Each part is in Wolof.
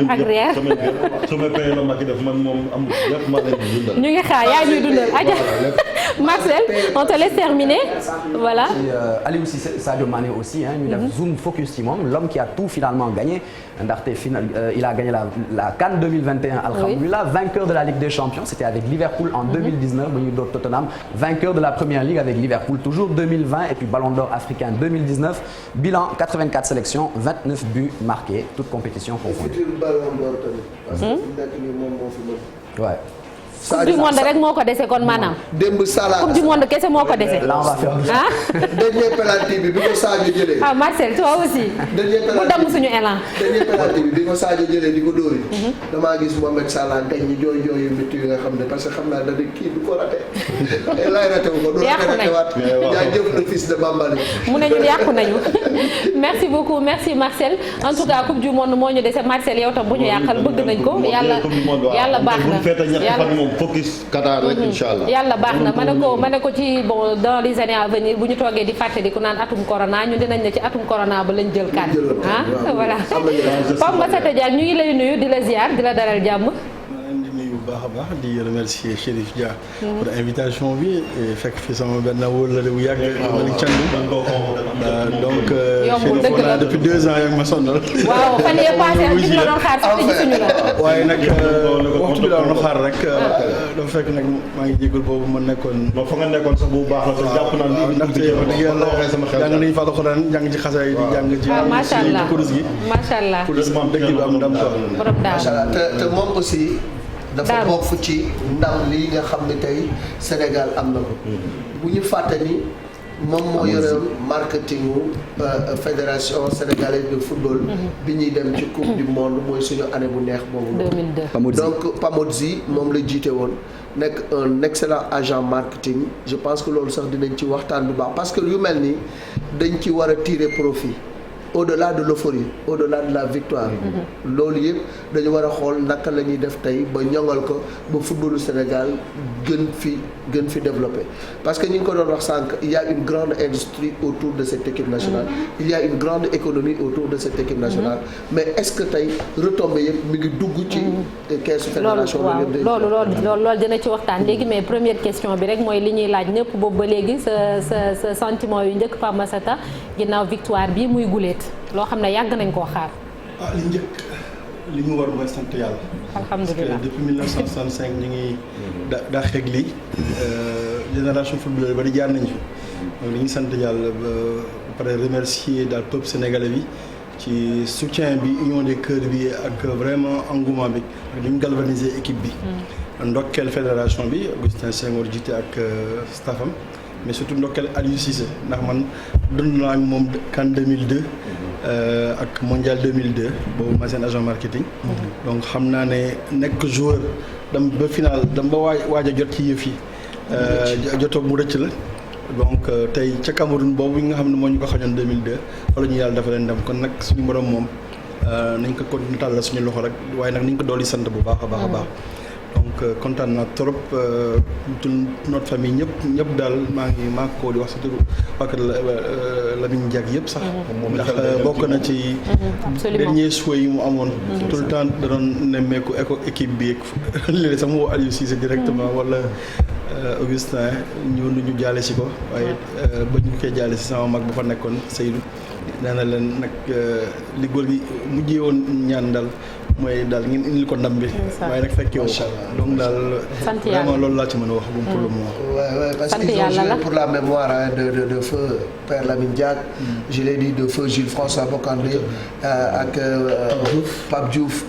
ak reer. sama pain la Macky def man moom amul yëpp maa leen di dundal. ñu ngi xaar yaa ñuy dundal aja Marcel on te laisse terminer voilà. Aliou Cissé Sadio Mané aussi ñu def zoom focus ci moom l'homme qui a tout finalement gagné ndaxte il a gagné la CAN 2021 alhamdoulilah vainqueur de la Ligue des Champions c'était avec Liverpool en 2019 ba ñuy door Tottenham vainqueur de la Première Ligue avec Liverpool toujours 2020 et puis Ballon d'Or africain 2019 bilan 84 sélections 29 buts marqués toutes compétitions confondues. Ouais. coupe du monde rek moo ko dese kon maanaam. démb Salah coupe du monde kese moo ko dese. là on va faire ah. dernier penalty bi ko Sadio jëlee. ah Marcel toi aussi. mu damm suñu élan. dernier penalty bi ko Sadio jëlee di ko dóori. damaa gis Mohamed Salah gañ ñi jooy yu métti yi nga xam ne parce que xam naa da kii du ko raté. lay raté wu ko du raté waat. jaajëf le fils de Bambali. mu ne ñun yàqu nañu merci beaucoup merci Marcel en tout cas coupe du monde moo ñu dese Marcel yow tam bu ñu yàqal bëgg nañ ko yàlla baax na. focus Qatar rek inchallah yàlla baax na ma ne ko ci bon dans les années à venir bu ñu toogee di fàttali ku naan atum corona ñun dinañ ne ci atum corona ba lañ jël kan ah voilà Pape Massata Diack ñu ngi lay nuyu di la ziar di la dalal jàmm. bu baax a baax di remercier Chérif Dia pour invitation bi fekk fi sama benn wóllare bu yàgg Malick Thiandou donc Chérif on a depuis 2 ans yaa ngi ma sonal waaw fan yee passé ak ñu la doon xaar sax gisuñu la waaye nag waxtu bi la doon xaar rek dafa fekk nag maa ngi jégul boobu ma nekkoon fa nga nekkoon sax bu baax la te jàpp naa ni ndaxte wax dëgg yàlla jàng nañu fa alxuraan jàng ci xasaay di jàng ci macha allah kurus gi macha allah kurus moom dëgg bi am ndam borom daal te moom aussi dafa bokk ci ndam lii nga xam ne tey Sénégal am na ko bu ñu fàtte ni moom moo yore marketingu fédération sénégalaise de football bi ñuy dem ci coupe du monde mooy suñu année bu neex boobu 2002 donc Pamodzi moom la jiite woon nekk un excellent agent marketing je pense que loolu sax dinañ ci waxtaan bu baax parce que yu mel nii dañ ci war a tirer profit au-delà de l'euphorie au-delà de la victoire loolu yëpp dañu war a xool naka la ñuy def tey ba ñoŋal ko ba footballu Sénégal gën fi développé parce que ñu ngi ko doon wax sànq il y a une grande industrie autour de cette équipe nationale il y a une grande économie autour de cette équipe nationale mais est-ce que tey retombé yëpp mi ngi dugg ci keesu fédération loolu dina ci waxtaan léegi mais première question bi rek mooy li ñuy laaj ñëpp boobu ba léegi sa sentiment yu njëkk Pape Massata ginnaaw victoire bi muy guléet loo xam ne yàgg nañ koo xaar. li njëkk li ñu war mooy sant yàlla. alhamdulilah parce que depuis 1965 ñu ngi daa xeeg lii génération footballeur bari jaar nañ fi donc dañuy sant yàlla ba pare remercier daal peuple sénégalais bi ci soutien bi union des cœurs bi ak vraiment engouement bi ak ni ñu galvaniser équipe bi. ndokkeel fédération bi Augustin Senghor jiite ak staffam. mais surtout ndokkeel Aliou Cissé ndax man dund naa ak moom CAN 2002 ak mondial 2002 boobu ma seen agent marketing. donc xam naa ne nekk joueur dem ba final dem ba waaj a jot ci yëf yi jotoo mu rëcc la donc tey ca Cameroun boobu nga xam ne moo ñu ko xañoon 2002 wala ñu yàlla dafa leen dem kon nag suñu borom moom nañ ko continuer tàllal suñu loxo rek waaye nag nañ ko dolli sant bu baax a baax a baax. donc kontaan naa trop tout notre famille ñëpp daal maa ngi ko di wax si turu waa kër Lamine Diack yëpp sax. ndax bokk na ci. dernier souhait yi mu amoon. tout le temps da doon nemmeeku équipe bi ak léeg-léeg sax mu woo Aliou Cissé directement wala Augustin ñëw nañu jaale si ko waaye ba ñu koy jaale si sama mag bu fa nekkoon Seydou nee na leen nag li góor gi mujjee woon ñaan daal. mooy daal ngeen indil ko ndam bi. waaye nag fekkee woo donc daal. sant yàlla vraiment loolu laa ci mën a wax pour le moment. ouais parce qu'ils ont joué pour la mémoire de feu Père Lamine Diack. je l'ai dit de feu Jules François Bocandé ak Pape Diouf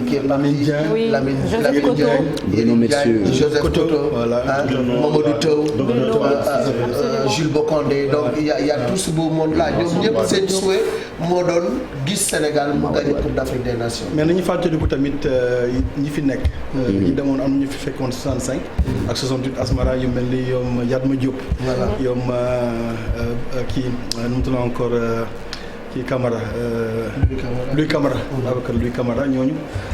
qui est Lamine Diack. Lamine Diack Joseph Koto Mamadou Taw Jules Bocandé donc il y a tout ce beau monde là ñoom ñëpp seen souhait moo doon gis Sénégal mu gagné Coupe d'Afrique des Nations. nañu fàttaliku tamit ñi fi nekk. ñi demoon am ñu fi fekkoon 65. ak 68 Asmara yu mel ni yoom Yatma Diop. voilà yoom kii nu mu tudd encore kii Camara. Louis Camara. Babacar Louis Camara ñooñu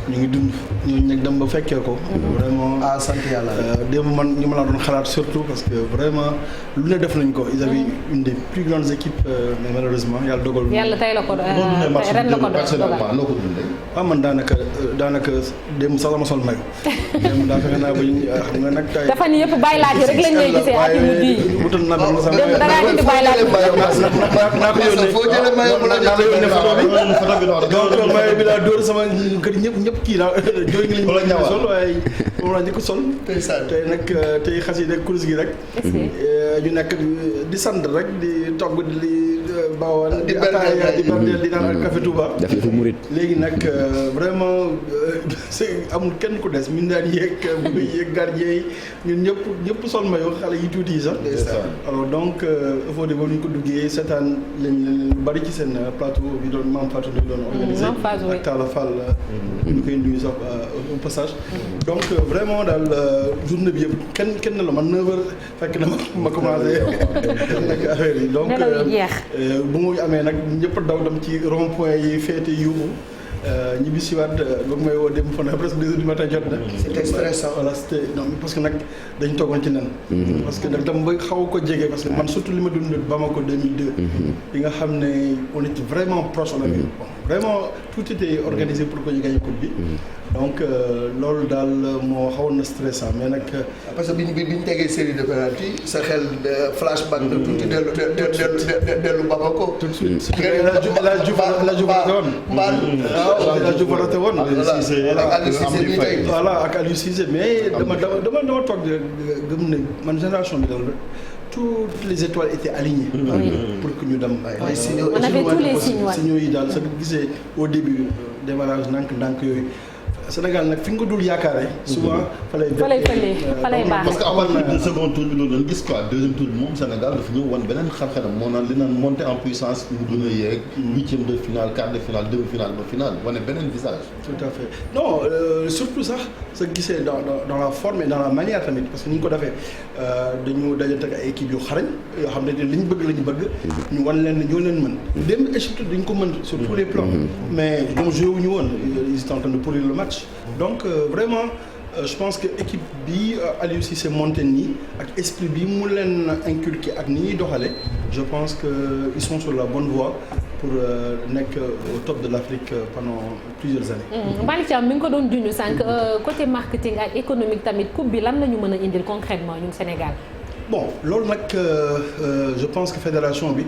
ñu ngi dund ñooñu nag dem ba fekkee ko. vraiment sant yàlla. démb man ñu ma laa doon xalaat surtout parce que vraiment lu ne def nañ ko ils avaient une des plus grandes équipes mais malheureusement yàlla dogal. yàlla tey la ko ren la ko dogal. man daanaka démb sax dama sol mayo. démb daa fexe naa ba ñu xam nga nag. tey dafa ni yëpp bàyyi laaj rek lañ lay gisee at yu mujj yi. wutal naa benn sama démb da ngaa indi bàyyi laaj. naa ko yónnee foo jëlee mayo mu la naa ko yónnee photo bi. donc mayo bi laa dóor sama kër ñëpp kii daal jooy ngi liñ ñu sol waaye moom laa njëkk sol. tey nag tey xas yi rek kurus gi rek. ñu nekk di sant rek di togg di bawal di ataaya di bardeel di naan ak café Touba. léegi nag vraiment amul kenn ku des min daan yéeg bu yéeg gardien yi ñun ñëpp sol mayo xale yi tuuti yi sax. alors donc foo de boobu ñu ko duggee seetaan lañ bari ci seen plateau bi doon Mame Fatou doon organisé ak Talla Fall ñu koy nuyu sax au passage. donc vraiment daal journée bi yëpp kenn la man 9h fekk na ma commencé nag affaire yi donc bu mu amee nag ñëpp daw dem ci rond point yi féete yuuxu ñibbi si waat ba may woo dem fan presque 2h du matin jot na. c'était stressant. voilà c'était non parce que nag dañu toogoon ci nen. parce que nag dama ba xaw ko jege parce que man surtout li ma dund Bamako 2002. bi nga xam ne on était vraiment proche on avait vraiment tout était organisé pour que ñu gagné coupe bi. donc loolu daal moo xawoon na stressant mais nag. parce que bi ñu tegee série de penalty sa xel flashback na tuuti dellu Bamako. tout de suite la Diouf raté woon. voilà ak Aliou Cissé mais dama toog gëm ne man génération bi daal toutes les étoiles étaient alignées. pour que ñu dem. on avait tous les signaux yi daal sa gisee au début démarrage ndànk yooyu. Sénégal nag fi nga ko dul yaakaaree. souvent fa lay baax. parce que avant le second tour bi loolu doon gis quoi deuxième tour bi moom Sénégal dafa ñëw wan beneen xar-xaram moo naan li naan monter en puissance mu gën a yéeg. huitième de finale quart de finale demi-finale ba finale wane beneen visage. tout à fait non surtout sax sa gisee dans la forme et dans la manière tamit parce que ni ñu ko defee dañu dajante ak ay équipe yu xarañ yoo xam ne li ñu bëgg. ñu wan leen ne ñoo leen mën. démb Égypte dañ ko mën sur tous les plans. mais ñoom joué wu ñu woon ils étaient en train de pourrir le match. donc vraiment je pense que équipe bi Aliou Cissé monté nii ak esprit bi mu leen inculqué ak ni ñuy doxale je pense que ils sont sur la bonne voie pour nekk au top de l'Afrique pendant plusieurs années. Malick Thiam mi ngi ko doon junj sànq côté marketing ak économique tamit coupe bi lan la ñu mën a indil concrètement ñun Sénégal. bon loolu nag je pense que fédération bi.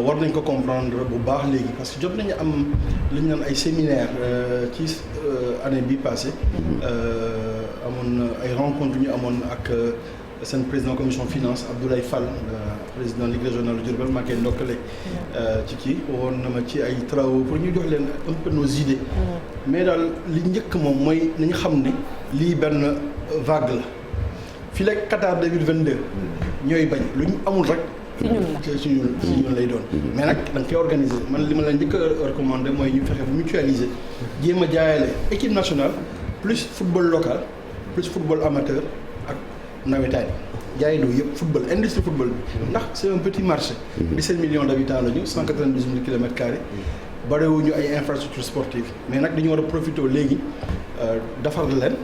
war nañ ko comprendre bu baax léegi parce que jot nañu am li ñu naan ay séminaire ci année bi passée. amoon ay rencontres ñu amoon ak seen président commission finance Abdoulaye Fall président ligue régionale de Diourbel maa koy ndokkale ci kii woon na ma ci ay travaux pour ñu jox leen un peu nos idées. mais daal li njëkk moom mooy nañu xam ne lii benn vague la. fii la Qatar 2022 ñooy bañ lu ñu amul rek. ci ñun lay doon. mais nag da nga koy organiser man li ma la njëkk a recommandé mooy ñu fexe bu mutualiser jéem a jaayale équipe nationale plus football local plus football amateur ak nawetaan jaayandoo yëpp football industrie football bi. ndax c'est un petit marché. 17 millions d'habitants la ñu 192 000 kilomètres carrés. barewuñu ay infrastructures sportives mais nag dañu war a profiter léegi. defar leen.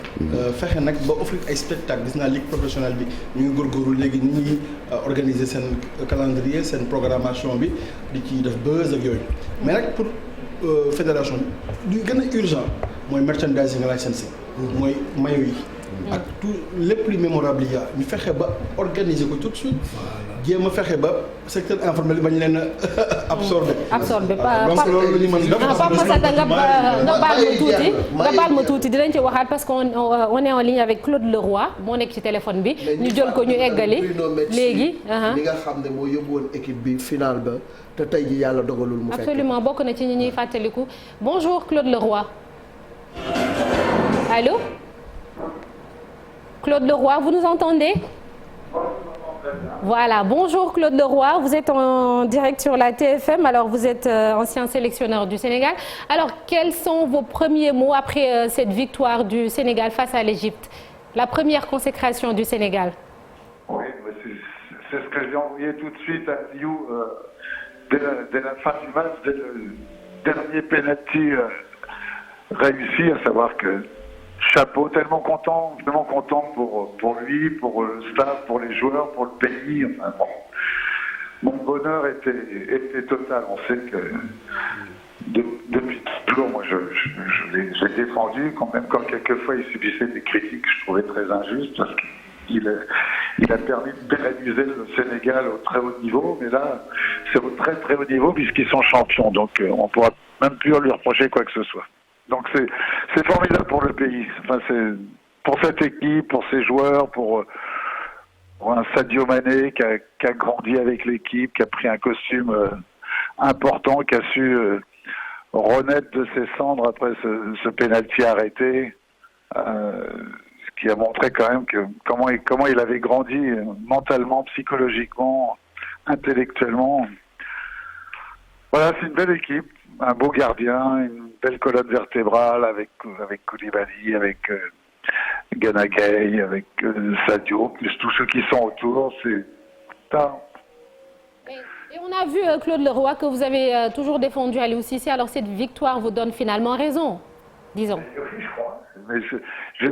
fexe nag ba offrir ay spectacle gis naa ligue professionnelle bi ñu ngi góorgóorlu léegi ñu ngi organiser seen calendrier seen programmation bi di ci def buzz ak yooyu. mais nag pour fédération bi lu gën a urgent mooy merchandising licensing mooy maillot yi. ak tout lépp lu mémorable yi ñu fexe ba organiser ko tout de suite. jéem a fexe ba secteur informel bañ leen a absorbé. donc loolu la ñu mën def. Pape Massata nga baal ma tuuti dinañ ci waxaat parce que on est en ligne avec Claude Leroy moo nekk ci téléphone bi. ñu jël ko ñu eggali léegi. li nga xam ne moo yóbbu woon équipe bi finale ba te tey ji yàlla dogalul mu fekk. absolument bokk na ci ñi ñuy fàttaliku bonjour Claude Leroy. allô Claude Leroy vous nous entendez? Voilà, bonjour Claude Leroy, vous êtes en direct sur la TFM, alors vous êtes ancien sélectionneur du Sénégal. Alors quels sont vos premiers mots après cette victoire du Sénégal face à l'Égypte, la première consécration du Sénégal? Oui, c'est ce que j'ai envoyé tout de suite à You. dès la fin du match, dès le dernier penalty réussi, à savoir que chapeau, tellement content pour lui, pour le staff, pour les joueurs, pour le pays. Enfin, bon. Mon bonheur était total. On sait que depuis toujours, moi, j'ai défendu, même quand quelquefois il subissait des critiques que je trouvais très injustes, parce qu'il a permis de pérenniser le Sénégal au très haut niveau, mais là, c'est au très très haut niveau puisqu'ils sont champions, donc on ne pourra même plus lui reprocher quoi que ce soit. Donc c'est formidable pour le pays, enfin, c'est pour cette équipe, pour ses joueurs, pour un Sadio Mané qui a grandi avec l'équipe, qui a pris un costume important, qui a su renaître de ses cendres après ce pénalty arrêté, ce qui a montré quand même comment il avait grandi mentalement, psychologiquement, intellectuellement. Voilà, c'est une belle équipe, un beau gardien, une belle colonne vertébrale avec Koulibaly, avec Gana Gueye, avec Sadio, plus tous ceux qui sont autour, c'est ça. Et on a vu, Claude Leroy, que vous avez toujours défendu Aliou Cissé, alors cette victoire vous donne finalement raison, disons. Oui, je crois. Mais je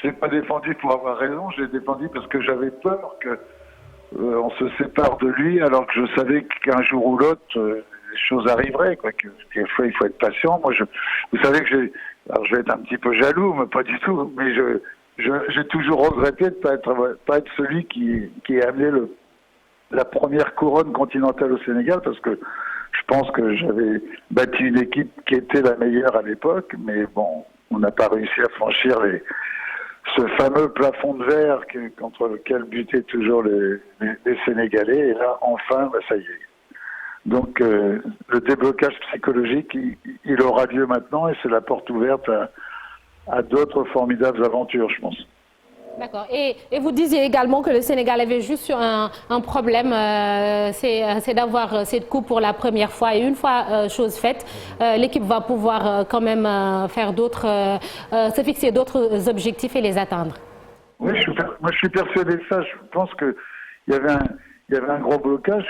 l'ai pas défendu pour avoir raison, je l'ai défendu parce que j'avais peur qu'on se sépare de lui, alors que je savais qu'un jour ou l'autre, les choses arriveraient, quoi. Quelquefois, il faut être patient. Moi, vous savez que alors je vais être un petit peu jaloux, mais pas du tout, mais j'ai toujours regretté de pas être celui qui a amené la première couronne continentale au Sénégal, parce que je pense que j'avais bâti une équipe qui était la meilleure à l'époque, mais bon, on n'a pas réussi à franchir ce fameux plafond de verre contre lequel butaient toujours les Sénégalais, et là, enfin, ça y est. Donc, le déblocage psychologique, il aura lieu maintenant, et c'est la porte ouverte à d'autres formidables aventures, je pense. D'accord. Et vous disiez également que le Sénégal avait juste un problème, c'est d'avoir cette coupe pour la première fois. Et une fois chose faite, l'équipe va pouvoir quand même faire se fixer d'autres objectifs et les atteindre. Oui, moi je suis persuadé de ça. Je pense qu'il y avait un gros blocage.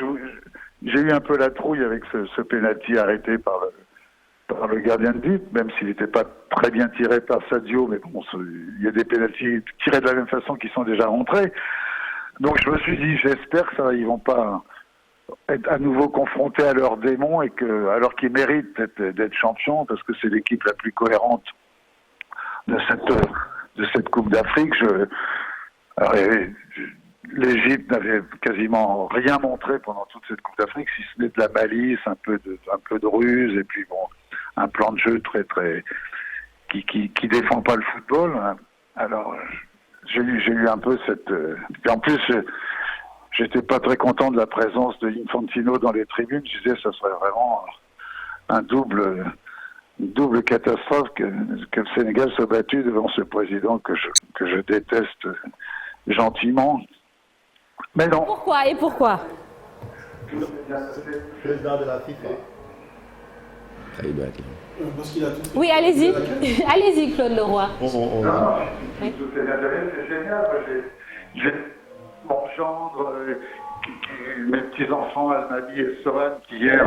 J'ai eu un peu la trouille avec ce pénalty arrêté par le gardien de but, même s'il n'était pas très bien tiré par Sadio, mais bon, il y a des pénaltys tirés de la même façon qui sont déjà rentrés. Donc je me suis dit, j'espère qu'ils vont pas être à nouveau confrontés à leurs démons, et alors qu'ils méritent d'être champions, parce que c'est l'équipe la plus cohérente de cette Coupe d'Afrique. L'Égypte n'avait quasiment rien montré pendant toute cette Coupe d'Afrique, si ce n'est de la malice, un peu de ruse, et puis bon, un plan de jeu très très qui défend pas le football. Alors j'ai eu un peu cette. Et en plus, j'étais pas très content de la présence de Infantino dans les tribunes. Je disais, ça serait vraiment une double catastrophe que le Sénégal soit battu devant ce président que je déteste gentiment. Mais non. Pourquoi et pourquoi? Président de la FIFA. Oui, allez-y. Allez-y, Claude Leroy. C'est génial. J'ai mon gendre, mes petits-enfants, Almadi et Soran, qui hier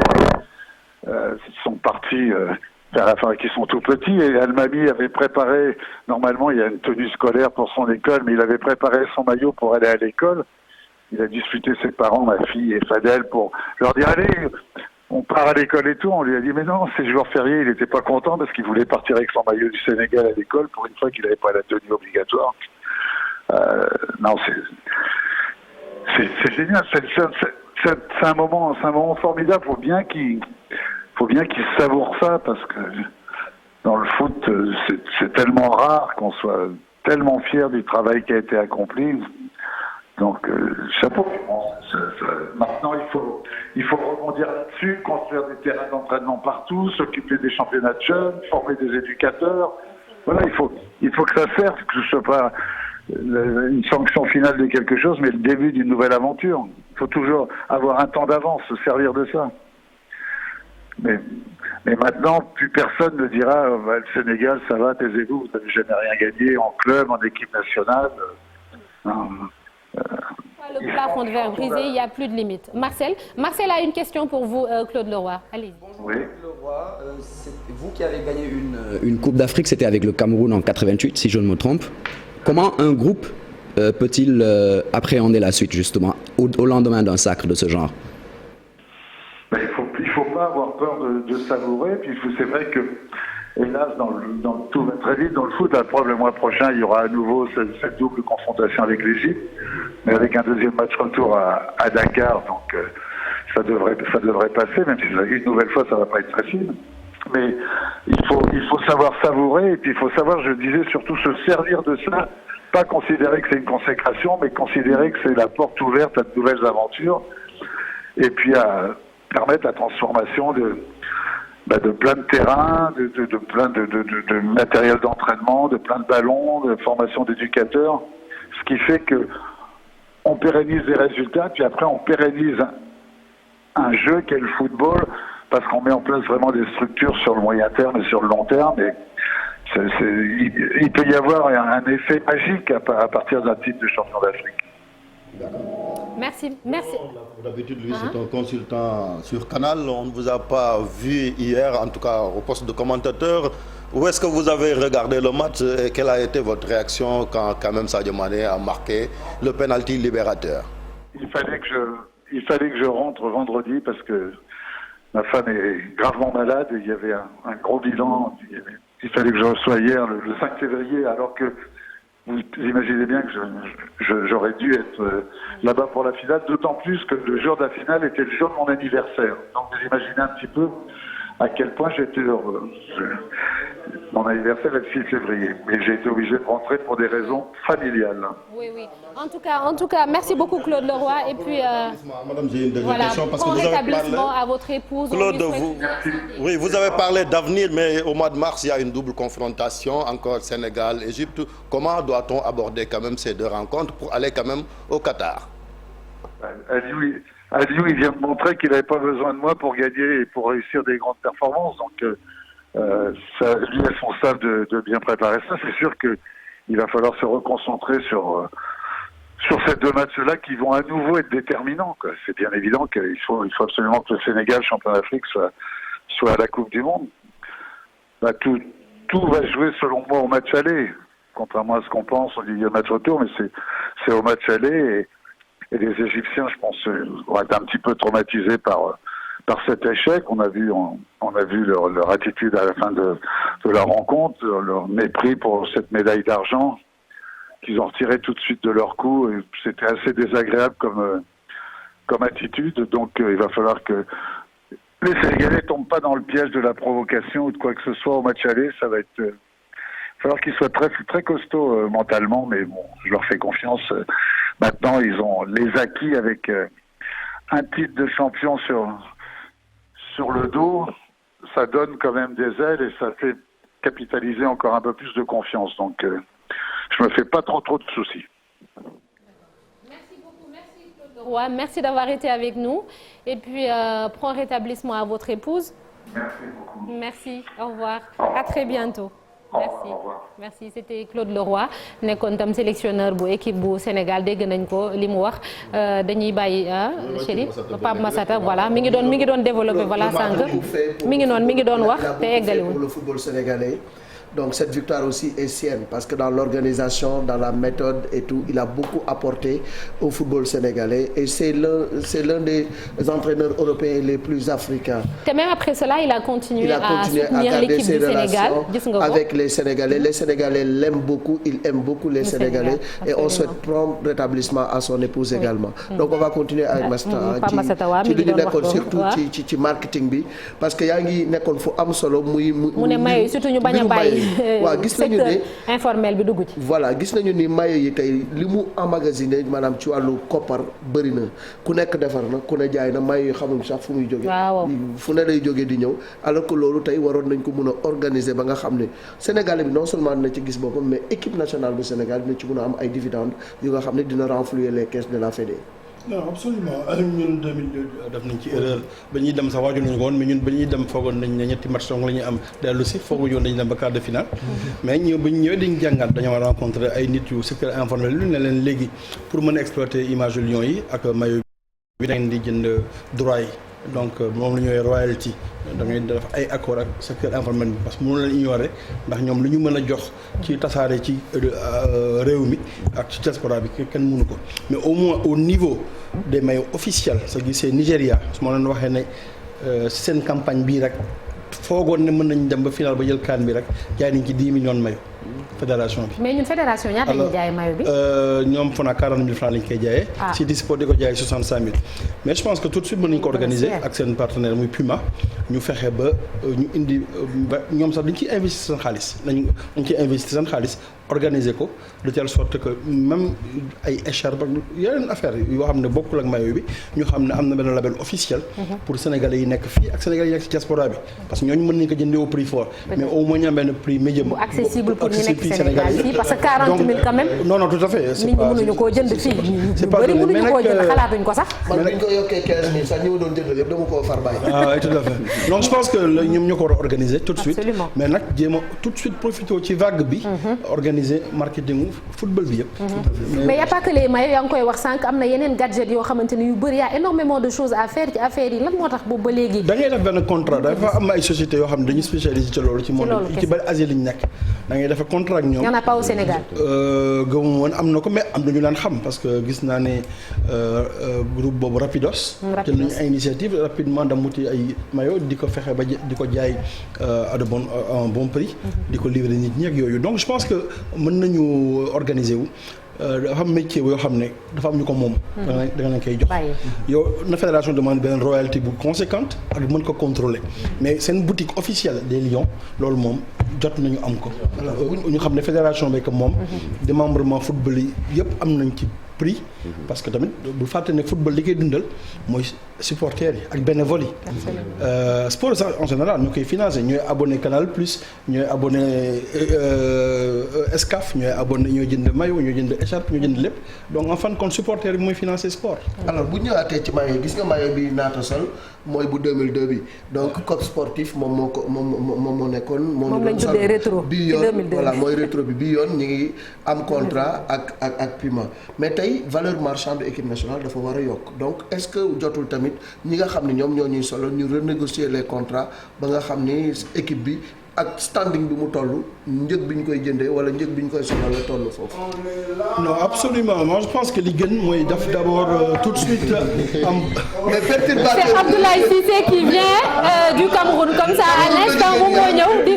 sont partis vers la fin, qui sont tout petits. Et Almadi avait préparé, normalement, il y a une tenue scolaire pour son école, mais il avait préparé son maillot pour aller à l'école. Il a disputé ses parents, ma fille et Fadel, pour leur dire, allez, on part à l'école et tout. On lui a dit, mais non, c'est jour férié. Il n'était pas content parce qu'il voulait partir avec son maillot du Sénégal à l'école pour une fois qu'il n'avait pas la tenue obligatoire. Non, c'est génial. C'est un moment formidable. Faut bien qu'il savoure ça, parce que dans le foot, c'est tellement rare qu'on soit tellement fier du travail qui a été accompli. Donc, chapeau. Maintenant, il faut rebondir là-dessus, construire des terrains d'entraînement partout, s'occuper des championnats de jeunes, former des éducateurs. Voilà, il faut que ça serve, que ce ne soit pas une sanction finale de quelque chose, mais le début d'une nouvelle aventure. Il faut toujours avoir un temps d'avance, se servir de ça. Mais maintenant, plus personne ne dira le Sénégal, ça va, taisez-vous, vous n'avez jamais rien gagné en club, en équipe nationale. Le plafond de verre brisé, il n'y a plus de limite. Marcel a une question pour vous, Claude Leroy. Allez-y. Bonjour, oui. Claude Leroy. C'est vous qui avez gagné une Coupe d'Afrique, c'était avec le Cameroun en 88, si je ne me trompe. Comment un groupe peut-il appréhender la suite, justement, au lendemain d'un sacre de ce genre? Il faut pas avoir peur de savourer. Puis c'est vrai que, hélas, tout va très vite dans le foot. La preuve, le mois prochain, il y aura à nouveau cette double confrontation avec l'Égypte, mais avec un deuxième match retour à Dakar. Donc, ça devrait passer, même si une nouvelle fois, ça va pas être facile. Mais il faut savoir savourer, et puis il faut savoir, je disais, surtout se servir de ça. Pas considérer que c'est une consécration, mais considérer que c'est la porte ouverte à de nouvelles aventures, et puis à permettre la transformation de plein de terrains, de plein de matériel d'entraînement, de plein de ballons, de formation d'éducateurs, ce qui fait que on pérennise des résultats, puis après on pérennise un jeu qu'est le football, parce qu'on met en place vraiment des structures sur le moyen terme et sur le long terme, et il peut y avoir un effet magique à partir d'un titre de champion d'Afrique. Merci. D'habitude, lui, c'est un consultant sur Canal. On ne vous a pas vu hier, en tout cas au poste de commentateur. Où est-ce que vous avez regardé le match et quelle a été votre réaction quand même Sadio Mané a marqué le penalty libérateur? Il fallait que je rentre vendredi parce que ma femme est gravement malade et il y avait un gros bilan. Il fallait que je reçoive hier, le 5 février, alors que vous imaginez bien que j'aurais dû être là-bas pour la finale, d'autant plus que le jour de la finale était le jour de mon anniversaire. Donc vous imaginez un petit peu à quel point j'étais heureux. Mon anniversaire est le 6 février, mais j'ai été obligé de rentrer pour des raisons familiales. Oui. En tout cas, merci beaucoup Claude Leroy. Et puis, Madame, j'ai une dernière question parce que vous avez parlé à votre épouse. Claude, vous avez parlé d'avenir, mais au mois de mars, il y a une double confrontation, encore Sénégal-Égypte. Comment doit-on aborder quand même ces deux rencontres pour aller quand même au Qatar? Aliou, il vient de montrer qu'il n'avait pas besoin de moi pour gagner et pour réussir des grandes performances. Donc, lui est responsable de bien préparer ça. C'est sûr qu'il va falloir se reconcentrer sur ces deux matchs-là qui vont à nouveau être déterminants, quoi. C'est bien évident qu'il faut absolument que le Sénégal, champion d'Afrique, soit à la Coupe du Monde. Tout va jouer, selon moi, au match aller. Contrairement à ce qu'on pense, on dit il y a match retour, mais c'est au match aller. Et les Égyptiens, je pense, vont être un petit peu traumatisés par cet échec. On a vu leur attitude à la fin de la rencontre, leur mépris pour cette médaille d'argent qu'ils ont retiré tout de suite de leur coup. Et c'était assez désagréable comme attitude. Donc il va falloir que les Sénégalais tombent pas dans le piège de la provocation ou de quoi que ce soit au match aller. Ça va être... il va falloir qu'ils soient très, très costauds mentalement, mais bon, je leur fais confiance. Maintenant, ils ont les acquis avec un titre de champion sur le dos. Ça donne quand même des ailes et ça fait capitaliser encore un peu plus de confiance. Donc, je me fais pas trop de soucis. Merci beaucoup, merci Claude Leroy. Merci d'avoir été avec nous. Et puis, prompt rétablissement à votre épouse. Merci beaucoup. Merci, au revoir. À très bientôt. Merci c'était Claude Leroy nekkoon tam sélectionneur bu équipe bu Sénégal dégg nañ ko li mu wax dañuy bàyyi chéri Pape Massata voilà mi ngi doon développé voilà sànq mi ngi doon wax te eggaliwul. Pour le football sénégalais. Donc cette victoire aussi est sienne parce que dans l'organisation, dans la méthode et tout, il a beaucoup apporté au football sénégalais et c'est l'un des entraîneurs européens les plus africains. Et même après cela, il a continué à soutenir l'équipe du Sénégal avec les Sénégalais. Les Sénégalais l'aiment beaucoup, il aime beaucoup les Sénégalais et on souhaite prompt rétablissement à son épouse également. Donc on va continuer avec Massata ci li ñu nekkoon surtout ci marketing bi parce que yaa ngi nekkoon fu am solo muy surtout ñu bañ a bàyyi waaw gis nañu ne informel bi dugg ci. voilà gis nañu ni maillot yi tey li mu emmagasiné maanaam ci wàllu koppar bëri na ku nekk defar na ku ne jaay na maillot yi xamuñ sax fu muy jóge fu ne lay jóge di ñëw alors que loolu tey waroon nañ ko mun a organiser ba nga xam ne Sénégal bi non seulement dina ci gis boppam mais équipe nationale bu Sénégal dina ci mun a am ay dividendes yu nga xam ne dina renflouer les caisses de la Fédé. non absolument ñun 2002 def nañ ci erreur ba ñuy dem sax waaju nañu ko woon mais ñun ba ñuy dem foogoon nañ ne ñetti match dong la ñuy am dellu si fooguñu woon dañu dem ba quart de finale mais ñëw ba ñu ñëwee dañu jàngat dañoo rencontré ay nit yu secteur informel lu ne leen léegi pour mën a exploiter image yu Lions yi ak maillot bi da ngeen di jënd droit yi donc moom la ñuy royalty da ngay def ay accord ak secteur informel bi parce que mënu leen ignorer ndax ñoom lu ñu mën a jox ci tasaare ci réew mi ak ci diaspora bi kenn mënu ko mais au moins au niveau des maillots officiels sa gisee Nigéria su ma leen waxee ne seen campagne bii rek foogoon ne mën nañ dem ba final ba jël CAN bi rek jaay nañ ci 10 millions de maillots fédération bi. mais ñun fédération ñaata la ñuy jaayee maillot bi. ñoom foog naa 40 000 francs lañ koy jaayee. si Disport di ko jaayee 65 000. mais je pense que tout de suite mën nañu ko organiser ak seen partenaire muy Puma ñu fexe ba ñu indi ba ñoom sax dañ ciy investir seen xaalis dañ ciy investir seen xaalis organiser ko de telle sorte que même ay écharpe ak yeneen affaire yoo xam ne bokkul ak maillot bi ñu xam ne am na benn label officiel. pour sénégalais yi nekk fii ak sénégalais yi nekk ci diaspora bi parce que ñooñu mën nañu ko jëndee au prix fort. mais au moins ñu am benn prix médium. bu accessible pour ñu nekk Sénégal fii parce que 40 000 quand même. non tout à fait. nit ñi mënuñu koo jënd fii ñu bëri mënuñu koo jënd xalaatuñ ko sax. man bi ñu ko yokkee 15 000 sax ñi ma doon jënd yëpp dama koo far bàyyi. tout à fait donc je pense que ñoom ñoo ko war a organiser tout de suite. Absolument. mais nag jéem a tout de suite profité ci vague bi. organiser marketing football bi yëpp. mais y a pas que les maillots yaa ngi koy wax sànq am na yeneen gadget yoo xamante ni yu bëri y a énormément de choses à faire ci affaire yi lan moo tax boobu ba léegi. da ngay def benn contrat dafa am ay sociétés yoo xam ne dañuy spécialisé ci loolu ci monde ci bari Asie lañu nekk da ngay def contrat ak ñoom. y en a pas au Sénégal. gëmuma woon am na ko mais am na ñu leen xam parce que gis naa ne groupe boobu Rapidos. jël nañu ay initiative rapidement da muti ay maillot di ko fexe ba di ko jaay à de bon prix. di ko livrer nit ñi ak yooyu donc je pense que mën nañu organiser wu. dafa am métier yoo xam ne dafa am ñu ko moom. da nga leen koy jox. yow na fédération demande benn royalty bu conséquente ak mën ko contrôler mais seen boutique officielle des Lions loolu moom jot nañu am ko. ñu xam ne fédération bi que moom. démembrement football yi yëpp am nañ ci prix. parce que tamit bu fàtte ne football li koy dundal mooy supporters yi ak bénévoles yi. sport sax en général ñu koy financé ñooy abonné Canal Plus ñooy abonné Excaf ñooy abonné ñooy jënd maillot ñooy jënd écharpe ñooy jënd lépp donc en fin de compte supporter bi mooy financé sport. alors bu ñëwaatee ci maillot gis nga maillot bi naata sol mooy bu 2002 bi donc code sportif moom moo ko moom moo nekkoon. moom lañ tuddee rétro bi yoon voilà mooy rétro bi yoon ñu ngi am contrat ak Puma mais tey valeur marchande équipe nationale dafa war a yokk donc est-ce que jotul tamit ñi nga xam ne ñoom ñoo ñuy solo ñu renégocier les contrats ba nga xam ni équipe bi ak standing bi mu toll njëg bi ñu koy jëndee wala njëg bi ñu koy soxla la toll foofu. non absolument moi je pense que li gën mooy def d'abord tout de suite am. mais perturbateur c'est Abdoulaye Cissé qui vient du Cameroun comme ça à l'instant moom moo ñëw di.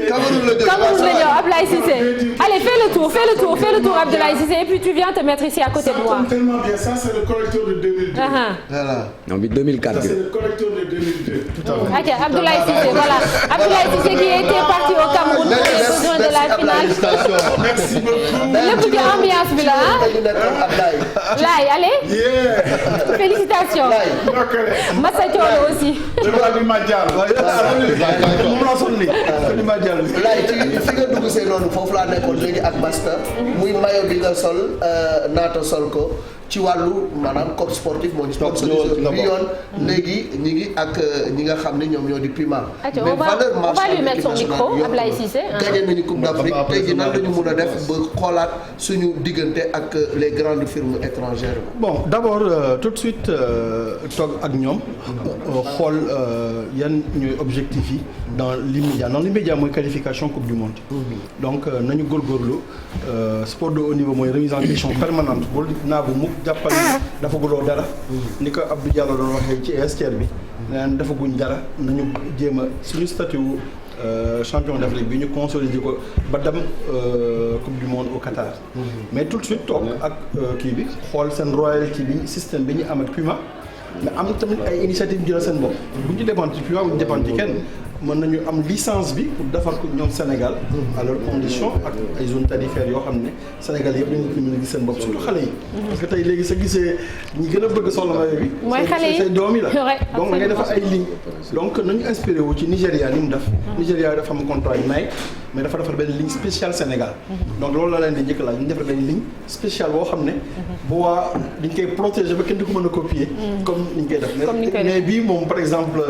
Cameroun la ñëw Abdoulaye Cissé. allez fais le tour Abdoulaye Cissé et puis tu viens te mettre ici à côté de moi. Ça tombe tellement bien ça c'est le collecteur de 2002. voilà. non bi 2004 ça c'est le collecteur de 2002. tout à fait. ok Abdoulaye Cissé voilà Abdoulaye Cissé qui était parti au Cameroun pour les besoins de la finale. Merci beaucoup. lépp ci ambiance bi la ah. Laye allez. félicitations. Massa Thiolo aussi. laay ci fi nga dugg see noonu foofu laa nekkoon léegi ak Basta muy maillot bi nga sol naata sol ko ci wàllu maanaam code sportif moo ñu sponsorisé bi yoon léegi ñi ngi ak ñi nga xam ne ñoom ñoo di Puma mais valeur marchande on va lui mettre son micro Ablaye Cissé gagné nañu Coupe d'Afrique tey jii nan la ñu mun a def ba xoolaat suñu diggante ak les grandes firmes étrangères bon d'abord tout de suite toog ak ñoom xool yan ñooy objectifs yi dans l'immédiat mooy qualification Coupe du Monde donc nañu góorgóorlu sport de haut niveau mooy remise en question permanente bul naagu mukk jàppal dafa guloo dara ni ko Abdou Diallo doon waxee ci ESTR bi neen dafa guñ dara nañu jéem a suñu statut champion d'Afrique bi ñu consolider ko ba dem Coupe du Monde au Qatar mais tout de suite toog ak kii bi xool seen royalty bi système bi ñu am ak Puma mais am tamit ay initiative jël seen bopp bu ñu dépendre ci Puma bu ñu dépendre ci kenn mën nañu am licence bi pour defar ko ñoom Sénégal à leurs conditions ak ay zones tarifaires yoo xam ne Sénégal yëpp dañu ko mën a gis seen bopp surtout xale yi parce que tey léegi sa gisee ñi gën a bëgg soxla maillot bi mooy xale yi say doom yi la donc da ngay absolument. defar ay lignes donc nañu inspiré wu ci Nigéria ni mu def Nigéria dafa am contrat yu Nike mais dafa defar benn ligne spéciale Sénégal. donc loolu la leen di njëkk laaj ñu defar benn ligne spéciale boo xam ne. bu waa dañ koy protéger ba kenn du ko mën a copier. comme ni ñu koy def mais bii moom par exemple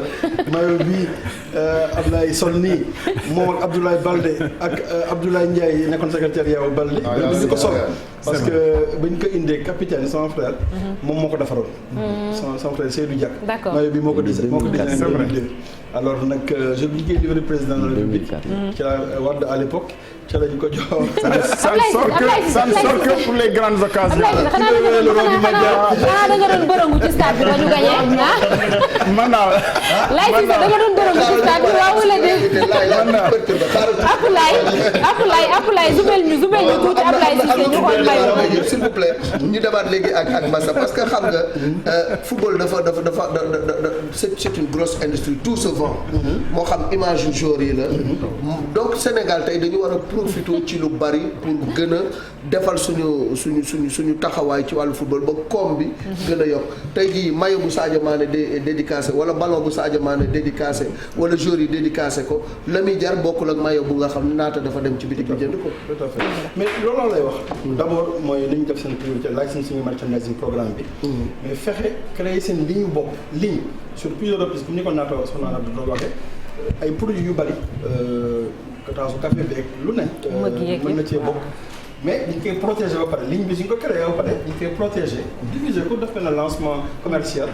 maillot bii Abdoulaye sol nii moom ak Abdoulaye Balde ak Abdoulaye Ndiaye nekkoon secrétaire yow Balde. dañu ko sol parce que bañ ko indee capitaine sama frère. moom moo ko defaroon. sama frère Seydou Diak. d'accord maillot bi moo ko designé alors nag je liggéey livre président de la République. ci la Wade à l'époque ci lañ ko jox. ça ne sort que pour les grandes occasions. xanaa da nga doon bërëngu ci stade bi ba ñu gagné ah. man naa Laye Cissé da nga doon bërëngu ci stade bi waaw wala déet. Apulaay zumel ñu tuuti Ablaye Cissé ñu xool maillot. s'il vous plaît ñu demaat léegi ak Massa parce que xam nga football dafa c'est une grosse industrie tout se vend. moo xam image yu joueurs yi la. donc Sénégal tey dañu war a profité ci lu bari pour gën a defal suñu taxawaay ci wàllu football ba koom bi. gën a yokk tey jii maillot bu Sadio Mané dédicacé wala ballon bu Sadio Mané dédicacé wala joueurs yi dédicacé ko la muy jar bokkul ak maillot bu nga xam ne naata dafa dem ci bitik bi jënd ko. tout à fait mais loolu lay wax. d'abord mooy li ñu def seen priorité laaj seen suñu merchandising programme bi. mais fexe créer seen ligne bopp ligne sur plusieurs reprises comme ni ko naata soxna la doon waxee ay produits yu bari. kataasu café beeg lu ne. mën na cee bokk. mais dañ koy protéger ba pare ligne bi suñ ko créé ba pare dañ koy protéger diviser ko def na lancement commercial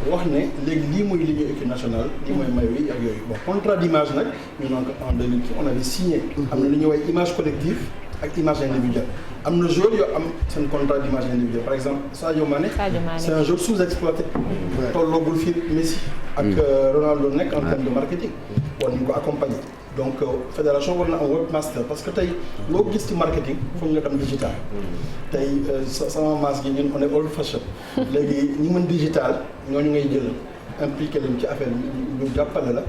wax ne léegi lii mooy ligne équipe nationale lii mooy maillot yi ak yooyu bon contrat d'image nag ñu naan ko en 2000 on avait signé. am na lu ñuy wax image collective ak image individuelle am na joueur yoo am seen contrat d'image individuelle par exemple Sadio Mané. C'est un joueur sous-exploité. tolloogul fii Messi. ak Ronaldo nekk en termes de marketing. war nañu ko accompagner. donc fédération war na am webmaster parce que tey loo gis ci marketing foog nga dem digital. tey sama maas gi ñun on est old fashion. léegi ñi mën digital ñooñu ngay jël impliqué leen ci affaire bi ñu jàppale la.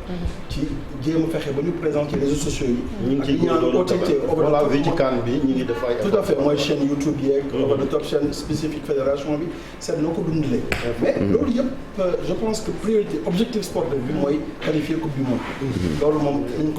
ci jéem a fexe ba ñu présenter réseaux sociaux yi. ñu ngi ciy góorgóorlu tamit voilà Vigican bi ñu ngi def ay. tout à fait mooy chaîne YouTube yeeg. over the top chaîne spécifique fédération bi seet noo ko dundalee. mais loolu yëpp je pense que priorité objectif sportif bi mooy qualifier coupe du monde. loolu moom